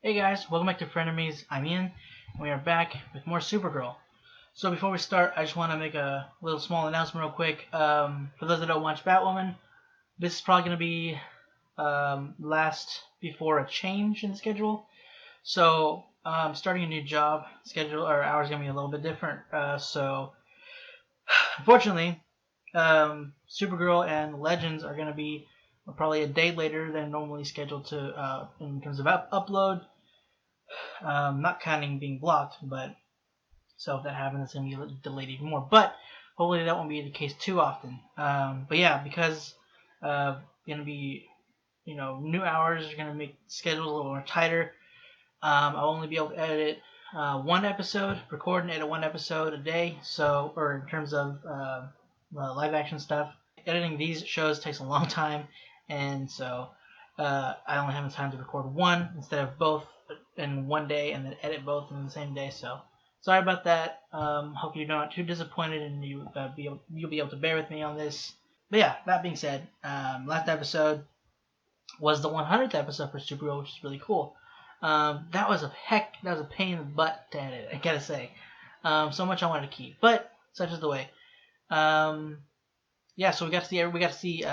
Hey guys, welcome back to Frenemies. I'm Ian, and we are back with more Supergirl. So before we start, I just want to make a little small announcement real quick. For those that don't watch Batwoman, this is probably going to be last before a change in the schedule. So starting a new job, schedule or hours going to be a little bit different. So unfortunately, Supergirl and Legends are going to be probably a day later than normally scheduled to in terms of upload. Not counting being blocked, but so if that happens, it's going to be delayed even more. But hopefully that won't be the case too often. But yeah, because going to be, new hours are going to make schedules a little more tighter. I'll only be able to edit one episode, record and edit one episode a day. So, or in terms of live action stuff, editing these shows takes a long time, and so I only have the time to record one instead of both in one day and then edit both in the same day. So sorry about that. Hope you're not too disappointed and you'll be able to bear with me on this. But yeah, that being said, last episode was the 100th episode for Supergirl, which is really cool. That was a pain in the butt to edit, I gotta say. So much I wanted to keep, but such is the way. Yeah, so we got to see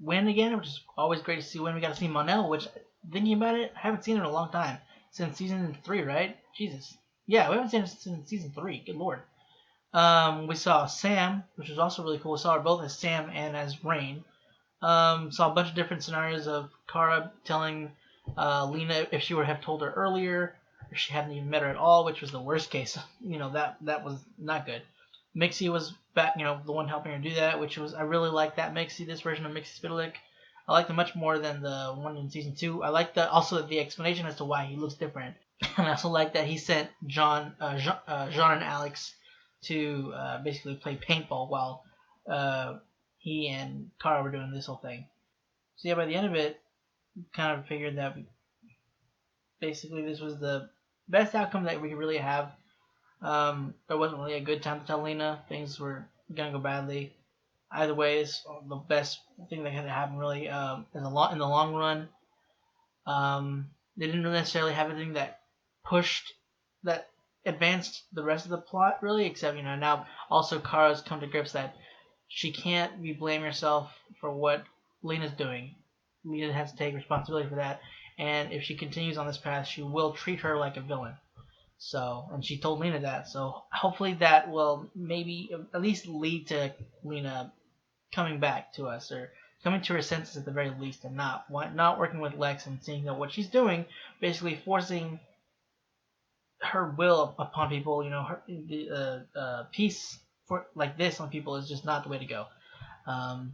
Win again, which is always great to see Win. We got to see Mon-El, which, thinking about it, I haven't seen her in a long time. Since season 3, right? Jesus. Yeah, we haven't seen her since season 3. Good lord. We saw Sam, which was also really cool. We saw her both as Sam and as Rain. Saw a bunch of different scenarios of Kara telling Lena if she would have told her earlier, or she hadn't even met her at all, which was the worst case. That was not good. Mixie was back, the one helping her do that, which was, I really like that Mixie, this version of Mixie Spitalik. I liked it much more than the one in season 2. I like also the explanation as to why he looks different. And I also like that he sent Jean and Alex to basically play paintball while he and Kara were doing this whole thing. So yeah, by the end of it, kind of figured that basically this was the best outcome that we could really have. There wasn't really a good time to tell Lena things were gonna go badly. Either way, is the best thing that could happen really in the long run. They didn't necessarily have anything that advanced the rest of the plot really, except now also Kara's come to grips that she can't be blaming herself for what Lena's doing. Lena has to take responsibility for that, and if she continues on this path, she will treat her like a villain. So, and she told Lena that, so hopefully that will maybe at least lead to Lena coming back to us, or coming to her senses at the very least, and not working with Lex and seeing that what she's doing, basically forcing her will upon people, peace for like this on people is just not the way to go. So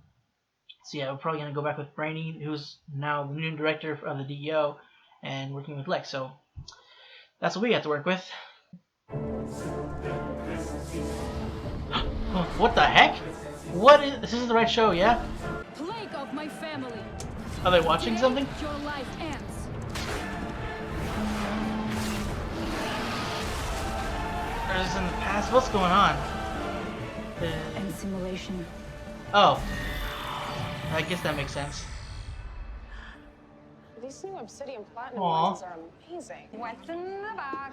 yeah, we're probably going to go back with Brainy, who's now the new director of the DEO, and working with Lex, so that's what we have to work with. What the heck? This isn't the right show, yeah? Plague of my family. Are they watching something? Your life ends. Or is this in the past? What's going on? And simulation. Oh. I guess that makes sense. These new Obsidian Platinum Aww. lenses are amazing. What's in the box?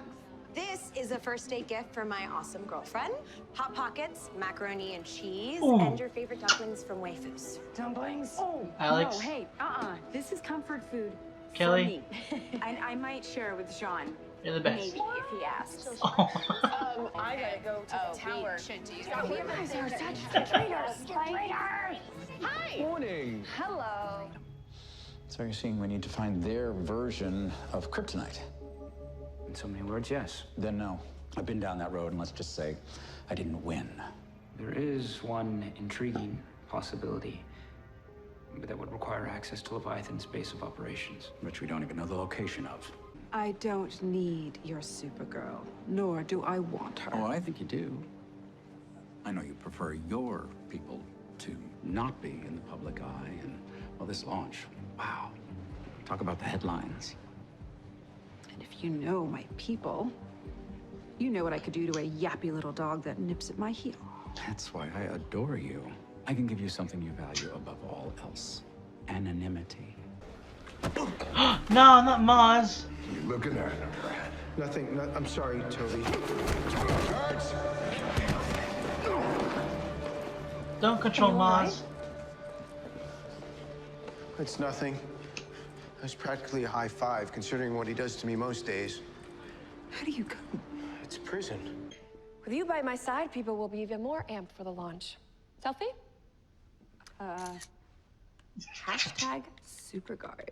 This is a first date gift for my awesome girlfriend. Hot Pockets, macaroni and cheese, Ooh. and your favorite dumplings from Wayfoo's. Dumplings? Oh, Alex? no, hey, this is comfort food. Kelly? For me. And I might share with Jon. You're the best. Maybe, if he asks. Oh. I gotta go to the tower. You guys are such traitors. Traitors! Hi! Morning. Hello. So you're seeing we need to find their version of kryptonite? In so many words, yes. Then no. I've been down that road, and let's just say I didn't win. There is one intriguing possibility, but that would require access to Leviathan's base of operations. Which we don't even know the location of. I don't need your Supergirl, nor do I want her. Oh, I think you do. I know you prefer your people to not be in the public eye, and, well, this launch, wow. Talk about the headlines. And if you know my people, you know what I could do to a yappy little dog that nips at my heel. That's why I adore you. I can give you something you value above all else. Anonymity. No, not Maz. You looking at? Nothing. I'm sorry, Toby. Guards! Don't control Maz. It's nothing. It's practically a high five, considering what he does to me most days. How do you go? It's prison. With you by my side, people will be even more amped for the launch. Selfie? Hashtag Supergirl.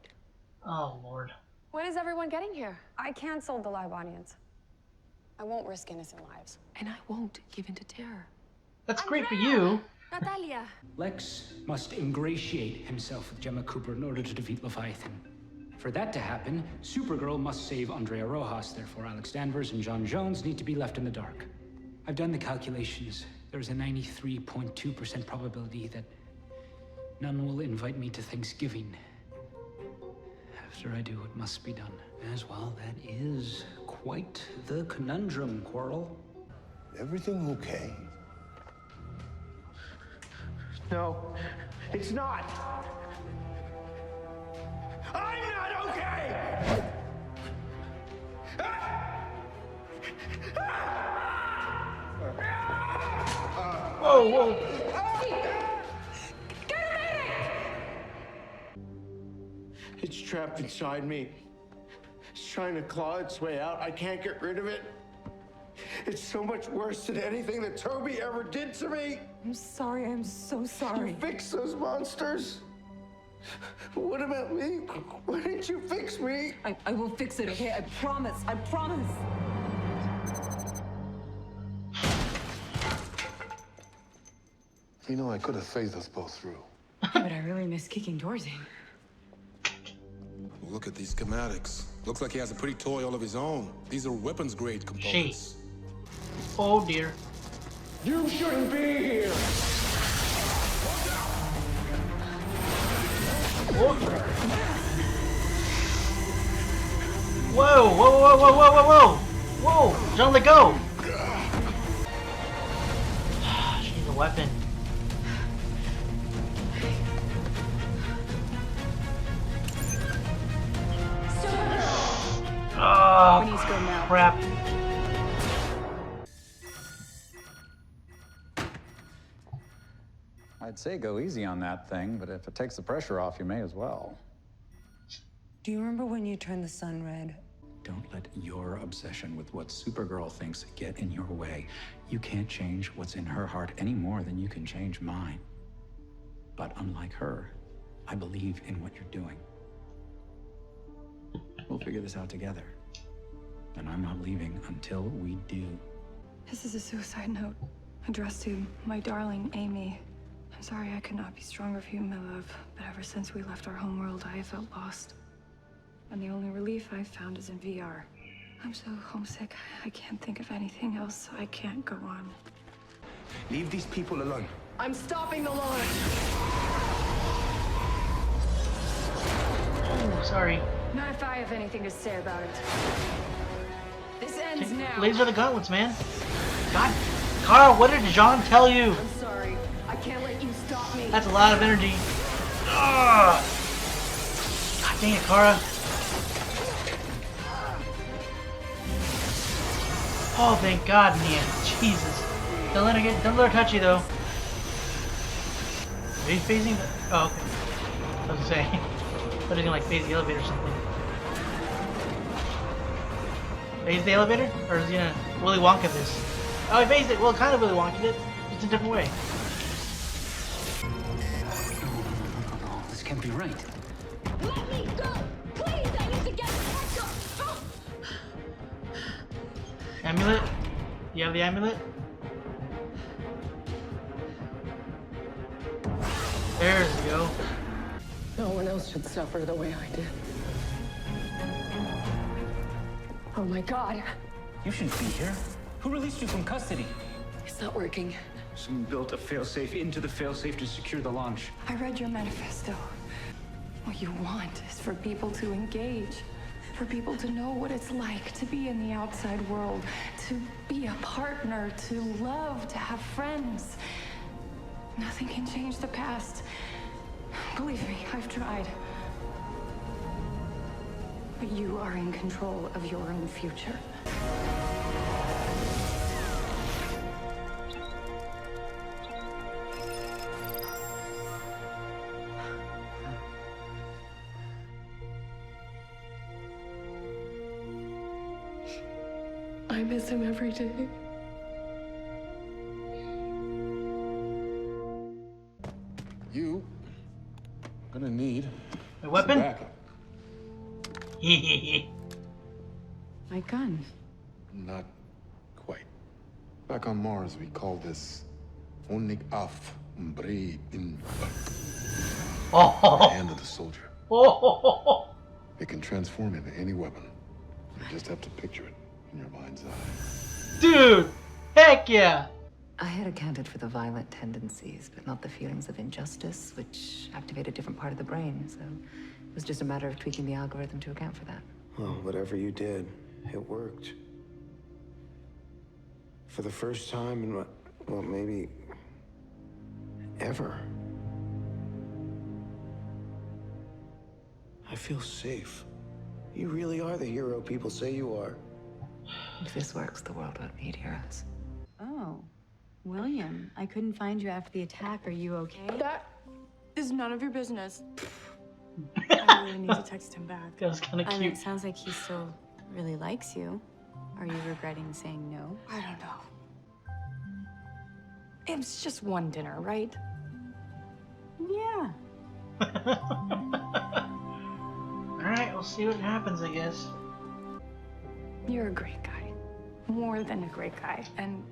Oh, Lord. When is everyone getting here? I canceled the live audience. I won't risk innocent lives. And I won't give in to terror. That's great for you. Natalia. Lex must ingratiate himself with Gemma Cooper in order to defeat Leviathan. For that to happen, Supergirl must save Andrea Rojas. Therefore, Alex Danvers and John Jones need to be left in the dark. I've done the calculations. There's a 93.2% probability that none will invite me to Thanksgiving. After I do what must be done. As well, that is quite the conundrum, Quarrel. Everything okay? No, it's not. I'm not okay! Whoa, whoa. It's trapped inside me. It's trying to claw its way out. I can't get rid of it. It's so much worse than anything that Toby ever did to me. I'm sorry. I'm so sorry. You fixed those monsters. What about me? Why didn't you fix me? I will fix it, okay? I promise. I promise. You know, I could have phased us both through. But I really miss kicking doors in. Look at these schematics. Looks like he has a pretty toy all of his own. These are weapons-grade components. Oh, dear. You shouldn't be here. Whoa, whoa, whoa, whoa, whoa, whoa, whoa! Whoa! Don't let go! She needs a weapon. Oh, We need to go now. crap. I'd say go easy on that thing, but if it takes the pressure off, you may as well. Do you remember when you turned the sun red? Don't let your obsession with what Supergirl thinks get in your way. You can't change what's in her heart any more than you can change mine. But unlike her, I believe in what you're doing. We'll figure this out together. And I'm not leaving until we do. This is a suicide note addressed to my darling Amy. I'm sorry I could not be stronger for you, my love, but ever since we left our homeworld, I have felt lost. And the only relief I've found is in VR. I'm so homesick, I can't think of anything else. I can't go on. Leave these people alone. I'm stopping the launch. Oh, sorry. Not if I have anything to say about it. This ends now. Laser the gauntlets, man. God, Carl, what did Jon tell you? I'm sorry. I can't let you stop me. That's a lot of energy. Ugh. God dang it, Kara. Oh, thank God, man. Jesus. Don't let her touch you, though. Are you phasing? Oh, okay. I was gonna say. I thought he was gonna like phase the elevator or something. Phase the elevator? Or is he gonna Willy Wonka this? Oh, he phased it. Well, kind of Willy Wonka it. Just a different way. No, this can't be right. Let me go! Please, I need to get back. Amulet? You have the amulet? There we go. No one else should suffer the way I did. Oh my God. You shouldn't be here. Who released you from custody? It's not working. Someone built a failsafe into the failsafe to secure the launch. I read your manifesto. What you want is for people to engage, for people to know what it's like to be in the outside world, to be a partner, to love, to have friends. Nothing can change the past. Believe me, I've tried. But you are in control of your own future. I miss him every day. You gonna need a weapon? backup. My gun. Not quite. Back on Mars, we call this onig af umbre in the hand of the soldier. It can transform into any weapon. You just have to picture it in your mind's eye. Dude, heck yeah! I had accounted for the violent tendencies, but not the feelings of injustice, which activate a different part of the brain, so it was just a matter of tweaking the algorithm to account for that. Well, whatever you did, it worked. For the first time in, well, maybe ever. I feel safe. You really are the hero people say you are. If this works, the world won't need heroes. Oh, William, I couldn't find you after the attack. Are you okay? That is none of your business. I really need to text him back. That was kind of I cute. mean, it sounds like he still really likes you. Are you regretting saying no? I don't know. It's just one dinner, right? Yeah. Alright, we'll see what happens, I guess. You're a great guy. More than a great guy. And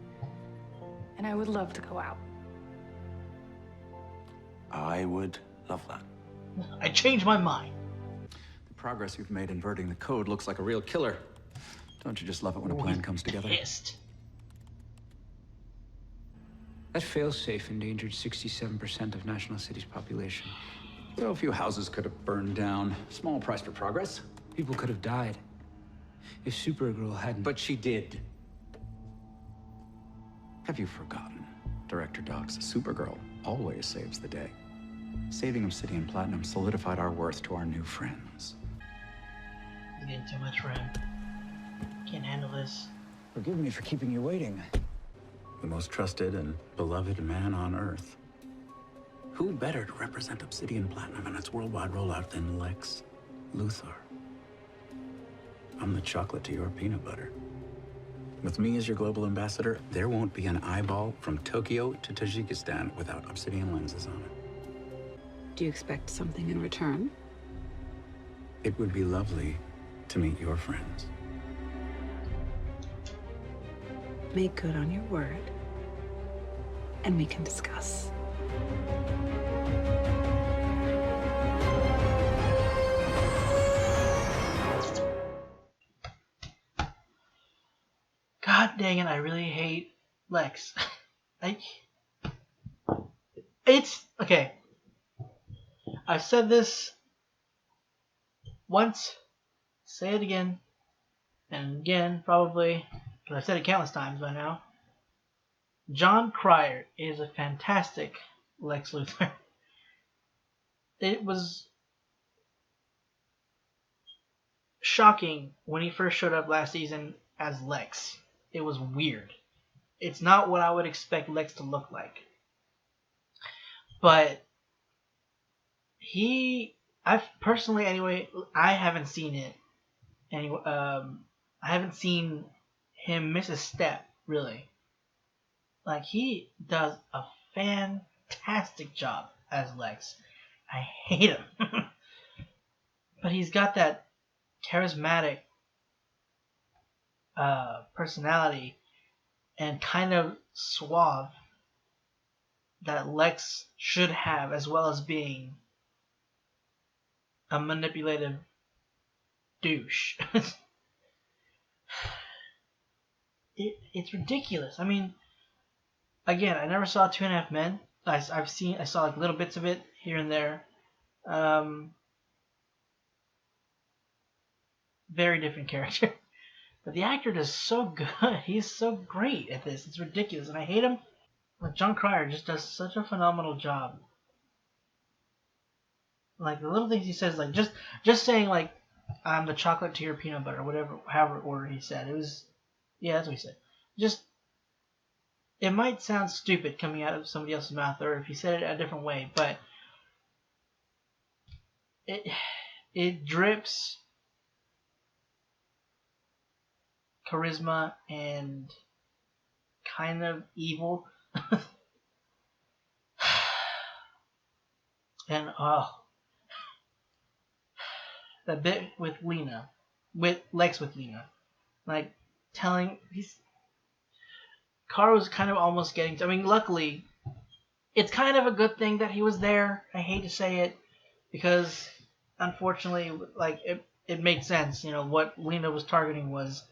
I would love to go out. I would love that. I changed my mind. The progress you've made inverting the code looks like a real killer. Don't you just love it when a plan comes together? Pissed. That failsafe endangered 67% of National City's population. Well, a few houses could have burned down. Small price for progress. People could have died if Supergirl hadn't. But she did. Have you forgotten? Director Doc's Supergirl always saves the day. Saving Obsidian Platinum solidified our worth to our new friends. I'm getting too much for him. Can't handle this. Forgive me for keeping you waiting. The most trusted and beloved man on Earth. Who better to represent Obsidian Platinum in its worldwide rollout than Lex Luthor? I'm the chocolate to your peanut butter. With me as your global ambassador, there won't be an eyeball from Tokyo to Tajikistan without Obsidian lenses on it. Do you expect something in return? It would be lovely to meet your friends. Make good on your word, and we can discuss. God dang it, I really hate Lex. It's okay. I've said this once, say it again, and again, probably, because I've said it countless times by now. Jon Cryer is a fantastic Lex Luthor. It was shocking when he first showed up last season as Lex. It was weird. It's not what I would expect Lex to look like. But I've personally, anyway, I haven't seen it. Anyway, I haven't seen him miss a step, really. Like, he does a fantastic job as Lex. I hate him. But he's got that charismatic personality and kind of suave that Lex should have, as well as being a manipulative douche. It's ridiculous. I mean, again, I never saw 2.5 Men. I saw like little bits of it here and there. Very different character. But the actor does so good. He's so great at this. It's ridiculous. And I hate him. Like, Jon Cryer just does such a phenomenal job. Like, the little things he says, like, just saying, like, I'm the chocolate to your peanut butter, whatever, however order he said. It was, yeah, that's what he said. Just, it might sound stupid coming out of somebody else's mouth, or if he said it a different way, but it drips charisma and kind of evil. And that bit with Lena, with Lex with Lena, like telling Carl was kind of almost getting. I mean, luckily, it's kind of a good thing that he was there. I hate to say it, because unfortunately, like it made sense. You know what Lena was targeting was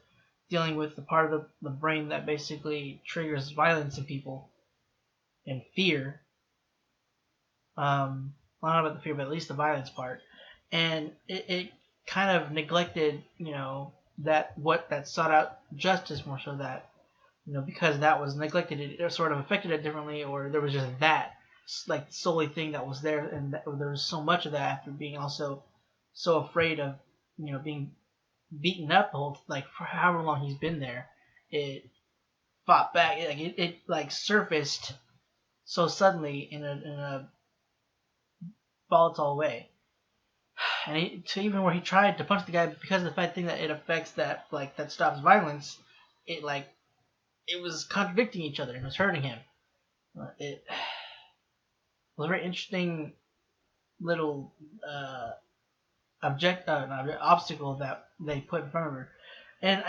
dealing with the part of the brain that basically triggers violence in people and fear. Well, not about the fear, but at least the violence part. And it kind of neglected, you know, that sought out justice more so, that, you know, because that was neglected, it sort of affected it differently, or there was just that, like, solely thing that was there, and there was so much of that after being also so afraid of, you know, being beaten up the whole, like, for however long he's been there. It fought back, it like surfaced so suddenly in a volatile way. And to even where he tried to punch the guy, because of the fact thing that it affects that, like, that stops violence, it was contradicting each other and it was hurting him. It was a very interesting little obstacle that they put in front of her. And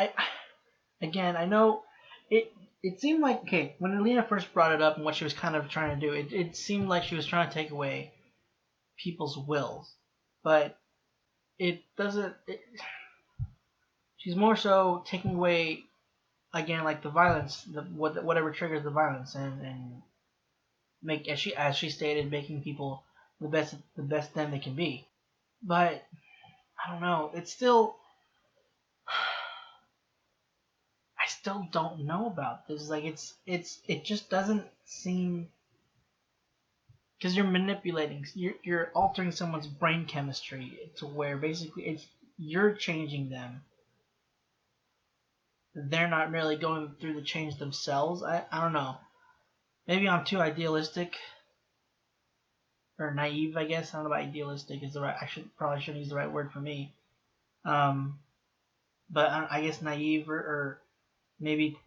I know it seemed like, okay, when Alina first brought it up and what she was kind of trying to do, it seemed like she was trying to take away people's wills, but it doesn't. She's more so taking away, again, like the violence, whatever triggers the violence, and make, as she stated, making people the best them they can be. But I don't know. It's still. I still don't know about this. Like, it just doesn't seem, because you're manipulating, you're altering someone's brain chemistry to where basically you're changing them. They're not really going through the change themselves. I don't know. Maybe I'm too idealistic or naive, I guess. I don't know about idealistic is the right. Probably shouldn't use the right word for me. But I guess naive or maybe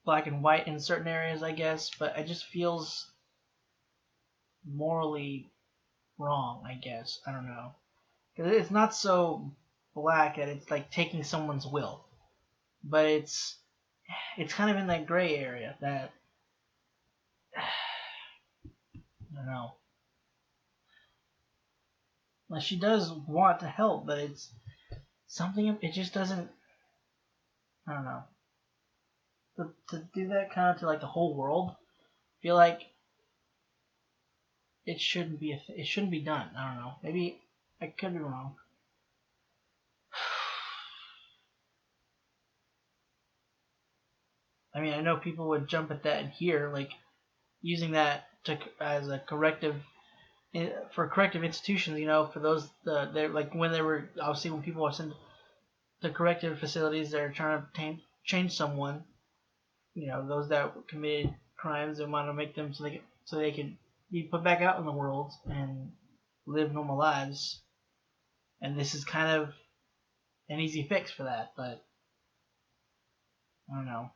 black and white in certain areas, I guess. But it just feels morally wrong, I guess. I don't know. 'Cause it's not so black that it's like taking someone's will, but it's kind of in that gray area that I don't know. Like, she does want to help, but it's something. It just doesn't. I don't know. To do that kind of to, like, the whole world, I feel like it shouldn't be it shouldn't be done. I don't know. Maybe I could be wrong. I mean, I know people would jump at that here, like using that as a corrective for corrective institutions. You know, for those they're like when they were obviously when people are sent to corrective facilities, they're trying to change someone. You know, those that committed crimes and want to make them so they can be put back out in the world and live normal lives. And this is kind of an easy fix for that, but I don't know.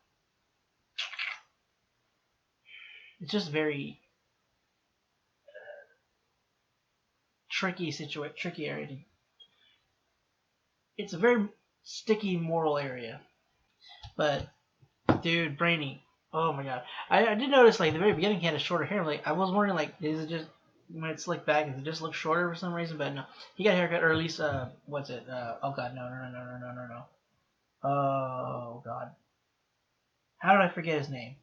It's just very tricky area. It's a very sticky moral area. But dude, Brainy, oh my god, I did notice, like, the very beginning he had a shorter hair. Like, I was wondering, like, is it just when it's slicked back, does it just look shorter for some reason? But no, he got a haircut, or at least what's it? Oh god, no. Oh god, how did I forget his name?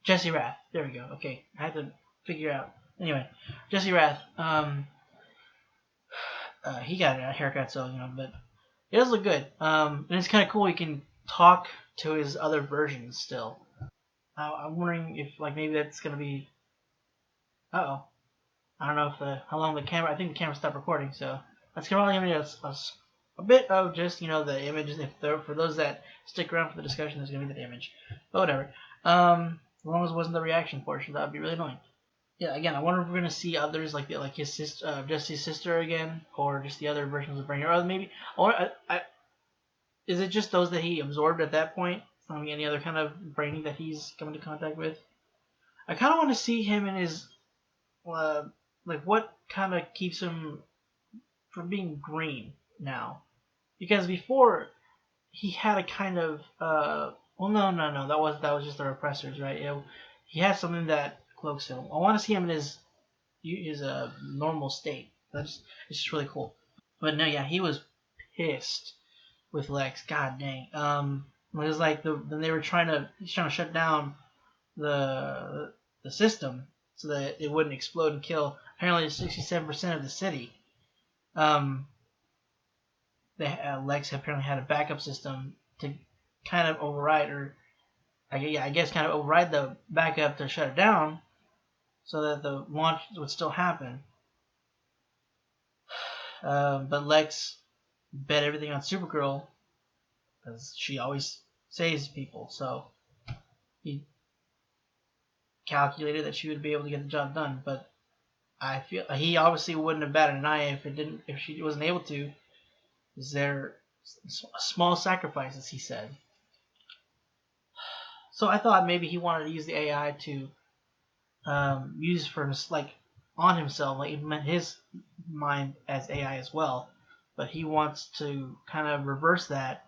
Jesse Rath. There we go. Okay, I had to figure out. Anyway, Jesse Rath. He got a haircut, so, you know, but it does look good. And it's kind of cool. He can talk to his other versions still. I'm wondering if, like, maybe that's gonna be. I don't know if how long the camera. I think the camera stopped recording, so That's probably gonna be a bit of just, the images. For those that stick around for the discussion, there's gonna be the image. But whatever. As long as it wasn't the reaction portion, that would be really annoying. Yeah, again, I wonder if we're gonna see others like his sister, Jesse's sister again, or just the other versions of Brainy, or maybe, is it just those that he absorbed at that point from any other kind of Brainy that he's come into contact with? I kind of want to see him in his, what kind of keeps him from being green now, because before he had a kind of, no, that was just the repressors, right? He has something that cloaks him. I want to see him in his normal state. It's just really cool. But no, yeah, he was pissed with Lex. God dang. It was like then they were trying to shut down the system so that it wouldn't explode and kill apparently 67% of the city. Lex apparently had a backup system to kind of override, or I guess kind of override the backup to shut it down, so that the launch would still happen. But Lex bet everything on Supergirl, because she always saves people. So he calculated that she would be able to get the job done. But I feel he obviously wouldn't have batted an eye if she wasn't able to. Is there small sacrifices, he said. So I thought maybe he wanted to use the AI to use for on himself, like it meant his mind as AI as well. But he wants to kind of reverse that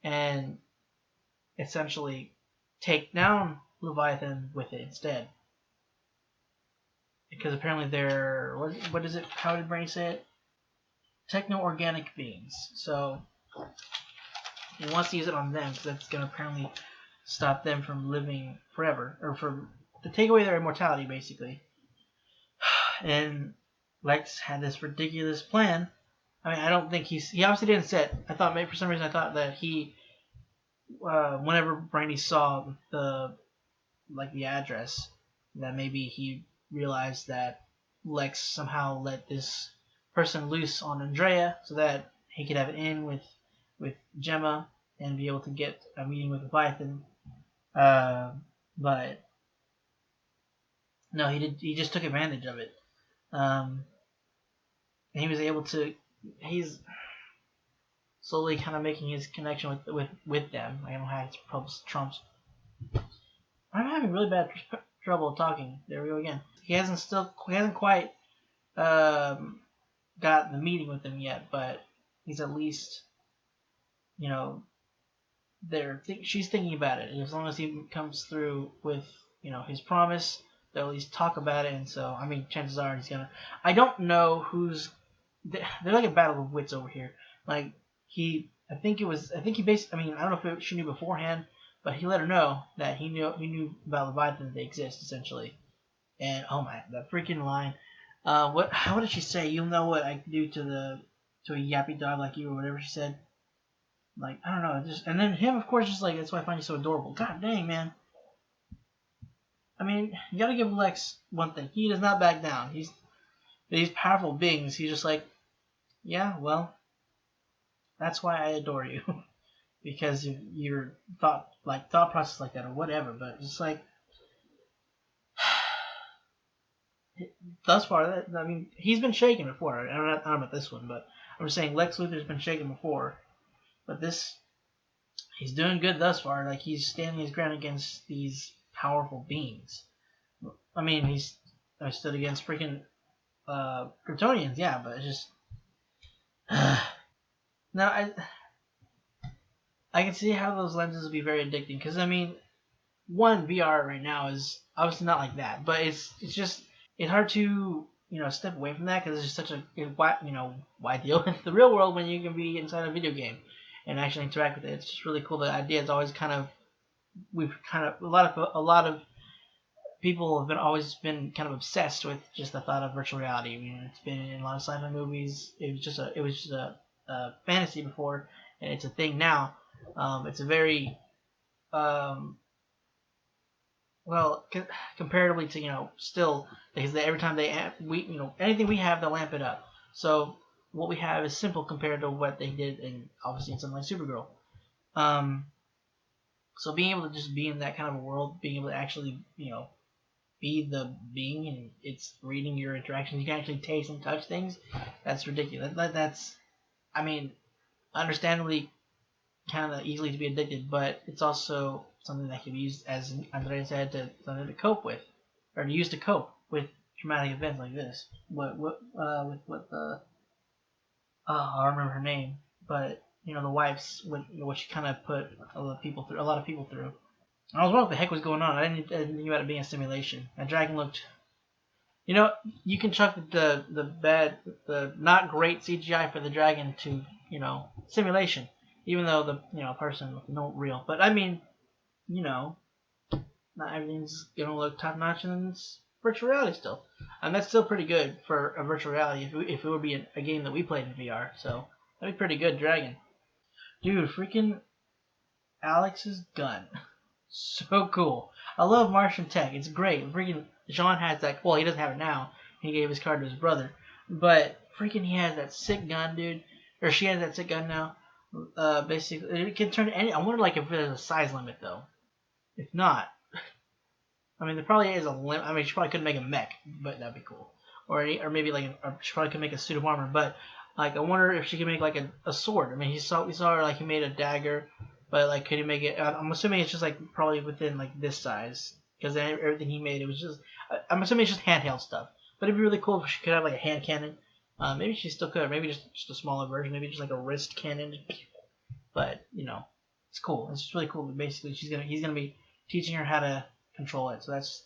and essentially take down Leviathan with it instead. Because apparently they're, what is it? How did Brainy say it? Techno-organic beings. So he wants to use it on them because that's going to apparently stop them from living forever, or to take away their immortality, basically. And Lex had this ridiculous plan. I mean, I don't think he obviously didn't say it. I thought maybe for some reason I thought that he, whenever Brainy saw the address, that maybe he realized that Lex somehow let this person loose on Andrea so that he could have it in with Gemma and be able to get a meeting with Leviathan. But no, he just took advantage of it. And he was able to. He's slowly kind of making his connection with them. I don't know how it's Trump's. I'm having really bad trouble talking. There we go again. He hasn't quite got the meeting with them yet, but he's at least, she's thinking about it. As long as he comes through with, his promise, they'll at least talk about it. And so, I mean, chances are he's gonna. I don't know who's. They're like a battle of wits over here. Like he basically. I mean, I don't know if she knew beforehand, but he let her know that he knew about Leviathan, that they exist essentially. And oh my, that freaking line. How did she say? You'll know what I can do to a yappy dog like you, or whatever she said. Like, I don't know, and then him, of course, just like, that's why I find you so adorable. God dang, man. I mean, you gotta give Lex one thing. He does not back down. These powerful beings. He's just like, yeah, well, that's why I adore you, because of your thought process like that, or whatever. But just like, thus far, I mean, he's been shaken before. I don't know about this one, but I'm just saying Lex Luthor's been shaken before. But he's doing good thus far. Like, he's standing his ground against these powerful beings. I mean, I stood against freaking Kryptonians, yeah, but it's just. Now, I can see how those lenses would be very addicting, because, I mean, VR right now is obviously not like that, but it's hard to, step away from that, because it's just such a wide deal in the real world when you can be inside a video game and actually interact with it. It's just really cool. The idea is always a lot of people have always been kind of obsessed with just the thought of virtual reality. I mean, it's been in a lot of sci-fi movies. It was just a fantasy before, and it's a thing now. It's a very comparatively to still, because every time anything we have, they'll amp it up. So what we have is simple compared to what they did in obviously in something like Supergirl. So being able to just be in that kind of a world, being able to actually, be the being and it's reading your interactions, you can actually taste and touch things. That's ridiculous. That's, I mean, understandably kind of easily to be addicted, but it's also something that can be used, as Andrea said, something to cope with, or to use to cope with traumatic events like this. I don't remember her name, but the wife's what she kind of put a lot of people through. I was wondering what the heck was going on. I didn't think about it being a simulation. That dragon looked, you can chuck the not great CGI for the dragon to simulation, even though the person looked no real. But I mean, not everything's gonna look top notch in virtual reality still, and that's still pretty good for a virtual reality. If it would be a game that we played in VR, so that'd be pretty good. Dragon, dude, freaking Alex's gun. So cool. I love Martian tech. It's great. Freaking Jon has that. Well, he doesn't have it now. He gave his card to his brother. But freaking he has that sick gun, dude. Or she has that sick gun now. Basically, it can turn any. I wonder if there's a size limit though. If not, I mean there probably is a limit. I mean she probably couldn't make a mech, but that'd be cool. Or maybe she probably could make a suit of armor. But I wonder if she could make a sword. I mean we saw her he made a dagger. But could he make it? I'm assuming it's just probably within this size, because everything he made, it was just. I'm assuming it's just handheld stuff. But it'd be really cool if she could have a hand cannon. Maybe she still could. Maybe just a smaller version. Maybe just a wrist cannon. But it's cool. It's just really cool. Basically, he's gonna be teaching her how to control it. So that's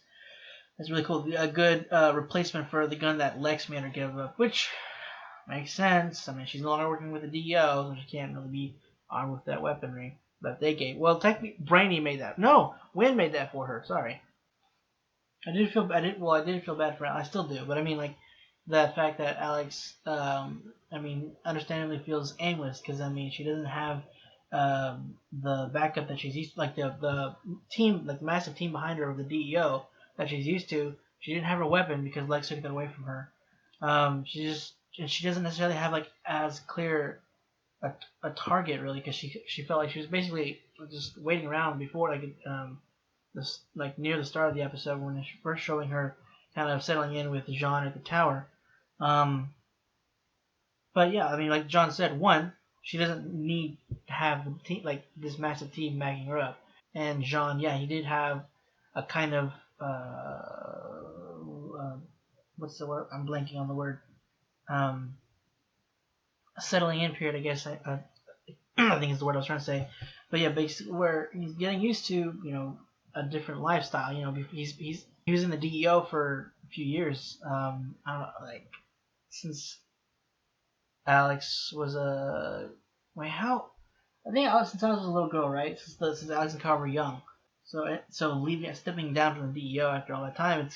really cool. A good replacement for the gun that Lex made her give up, which makes sense. I mean, she's no longer working with the DEO, so she can't really be armed with that weaponry that they gave. Well, technically, Brainy made that. No, Wynn made that for her. Sorry. I didn't feel bad for her. I still do, but I mean, the fact that Alex, understandably feels aimless because she doesn't have the backup that she's used to, the team, the massive team behind her of the DEO that she's used to. She didn't have her weapon because Lex took that away from her. She doesn't necessarily have as clear a target really, because she felt like she was basically just waiting around before near the start of the episode when they're first showing her kind of settling in with Jon at the tower. But yeah, I mean, like Jon said, one, she doesn't need to have this massive team backing her up, and Jon, yeah, he did have a kind of what's the word? I'm blanking on the word. Settling in period, I guess. I think is the word I was trying to say. But yeah, basically where he's getting used to, a different lifestyle. He was in the DEO for a few years. I don't know, since Alex was I think since Alex was a little girl, right? Since Alex and Carl were young. So stepping down from the DEO after all that time,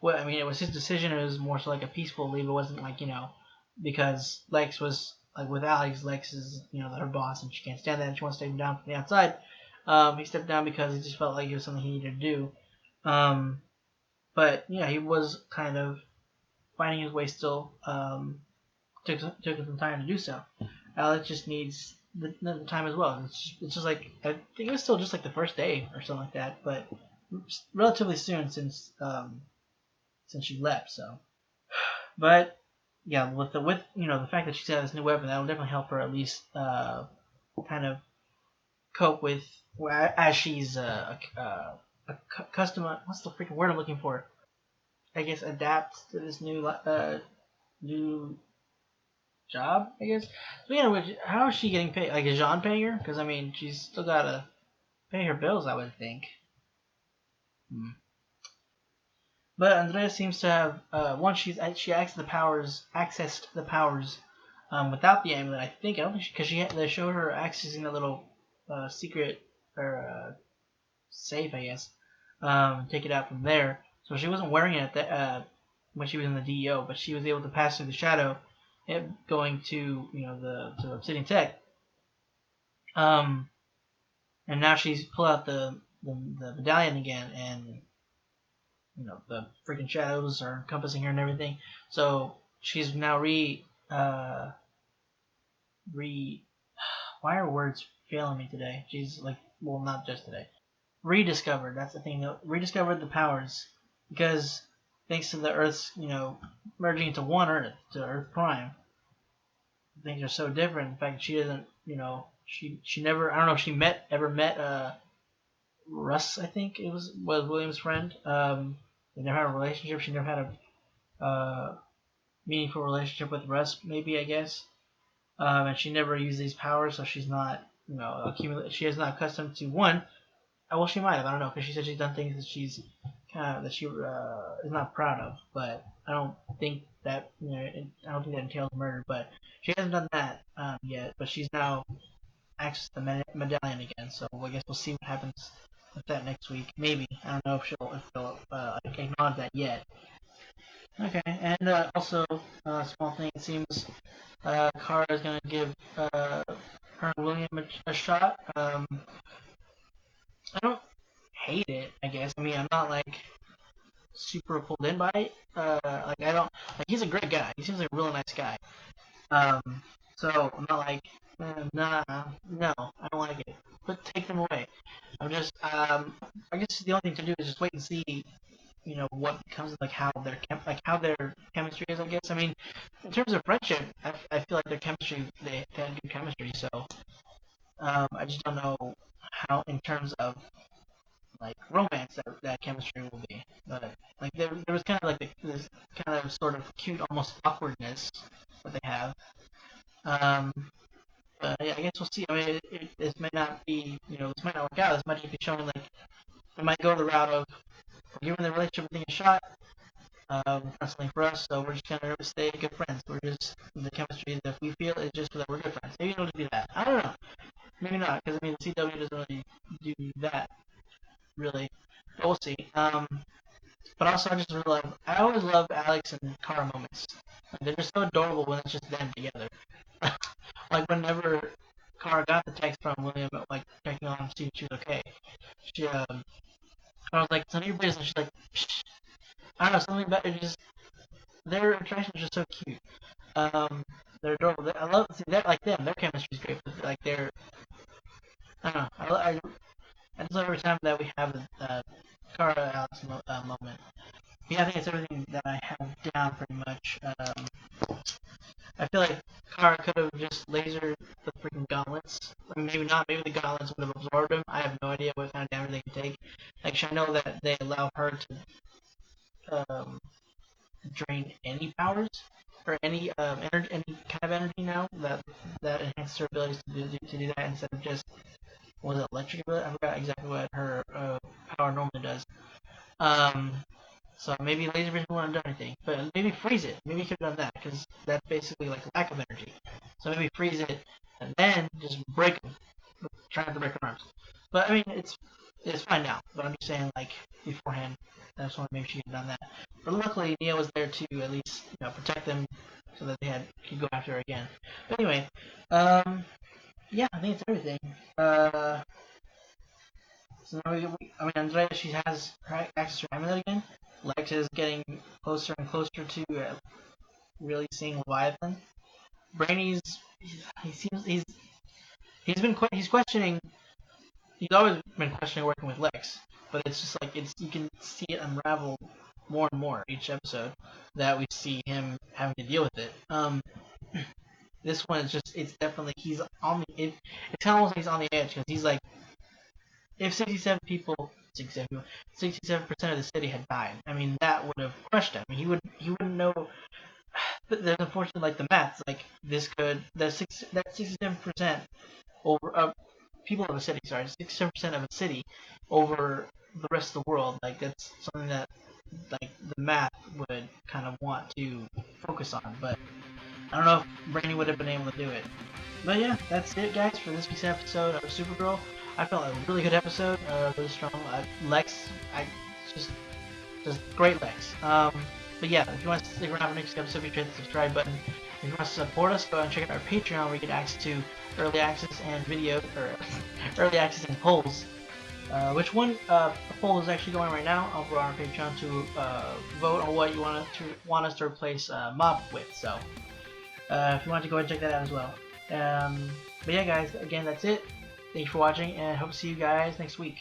it was his decision. It was more so a peaceful leave. It wasn't because Lex was with Alex. Lex is her boss, and she can't stand that, and she wants to take him down from the outside. He stepped down because he just felt like it was something he needed to do. But yeah, he was kind of finding his way still. Took some time to do so. Alex just needs the time as well. It's just I think it was still just the first day or something like that, but relatively soon since she left. So, but yeah, with the fact that she's got this new weapon, that will definitely help her at least kind of cope with as she's a custom. What's the freaking word I'm looking for? I guess adapt to this new job, I guess. So how is she getting paid? Is Jon paying her? Because she's still gotta pay her bills, I would think. But Andrea seems to have once she accessed the powers without the amulet. I don't think because they showed her accessing the little secret or safe, I guess. Take it out from there. So she wasn't wearing it when she was in the DEO, but she was able to pass through the shadow, going to to Obsidian Tech. And now she's pulled out the medallion again, and the freaking shadows are encompassing her and everything. So she's now why are words failing me today? She's like, well, not just today. Rediscovered. That's the thing. Rediscovered the powers because thanks to the Earth's, merging into one Earth, to Earth Prime, things are so different. In fact, she doesn't, she never. I don't know if she ever met Russ. I think it was William's friend. They never had a relationship. She never had a meaningful relationship with Russ. Maybe, I guess. And she never used these powers, so she's not, she is not accustomed to one. Well, she might have. I don't know, because she said she's done things that she's that she is not proud of. But I don't think that I don't think that entails murder. But she hasn't done that yet. But she's now accessed the medallion again. So I guess we'll see what happens with that next week. Maybe. I don't know if she'll acknowledge that yet. Okay, and also a small thing. It seems Kara is gonna give her and William a shot. I don't hate it, I guess. I mean, I'm not like super pulled in by it. Like I don't like. He's a great guy. He seems like a really nice guy. So I'm not like, nah, no, I don't like it. But take them away. I'm just, I guess the only thing to do is just wait and see, what becomes of like how their chemistry is. I guess. I mean, in terms of friendship, I feel like their chemistry, they had good chemistry. So, I just don't know how in terms of like romance that chemistry will be. But like there was kind of like this kind of sort of cute, almost awkwardness that they have. But yeah, I guess we'll see. I mean, this may not be, this might not work out. This might just be showing like it might go the route of we're giving the relationship thing a shot. Not something for us, so we're just gonna stay good friends. We're just the chemistry that we feel is just that we're good friends. Maybe it'll do that. I don't know. Maybe not, because I mean the CW doesn't really do that, really. But we'll see. But also I always love Alex and Kara moments. Like, they're just so adorable when it's just them together. Like whenever Kara got the text from William, like checking on him, see if she was okay. I was like, "Son of your business." She's like, psh. I don't know, something about it. Just their interaction is just so cute. They're adorable. I love see that like them. Their chemistry is great. But, like I don't know. I just love every time that we have the Kara Alex moment. Yeah, I think it's everything that I have down pretty much. I feel like Kara could have just lasered the freaking gauntlets. I mean, maybe not. Maybe the gauntlets would have absorbed him. I have no idea what kind of damage they can take. Like, I know that they allow her to drain any powers or any energy, any kind of energy now that enhances her abilities to do that instead of just was it electric ability? I forgot exactly what her power normally does. So maybe laser vision wouldn't have done anything, but maybe freeze it. Maybe he could have done that because that's basically like lack of energy. So maybe freeze it and then just break them, try not to break her arms. But I mean, it's fine now. But I'm just saying, like beforehand, that's why maybe she could have done that. But luckily, Nia was there to at least protect them so that they could go after her again. But anyway, yeah, I think it's everything. So now Andrea, she has her access to Amulet again. Lex is getting closer and closer to really seeing Leviathan. Brainy's he's questioning. He's always been questioning working with Lex, but it's just like you can see it unravel more and more each episode that we see him having to deal with it. This one is just it's definitely on the it's kind of almost like he's on the edge because he's like if 67% of the city had died, I mean that would have crushed him. He wouldn't know. But there's unfortunately like the maths like that 67% over people of a city, 67% of a city over the rest of the world. Like that's something that like the math would kind of want to focus on, but I don't know if Brainy would have been able to do it. But yeah, that's it, guys, for this week's episode of Supergirl. I felt a really good episode, really strong. Lex, just great Lex. But yeah, if you want to stick around for next episode, be sure to hit the subscribe button. If you want to support us, go ahead and check out our Patreon where you get access to early access and early access and polls. Which one poll is actually going right now over on our Patreon to vote on what you want us to replace Mob with. So if you want to go ahead and check that out as well. But yeah, guys, again, that's it. Thank you for watching, and hope to see you guys next week.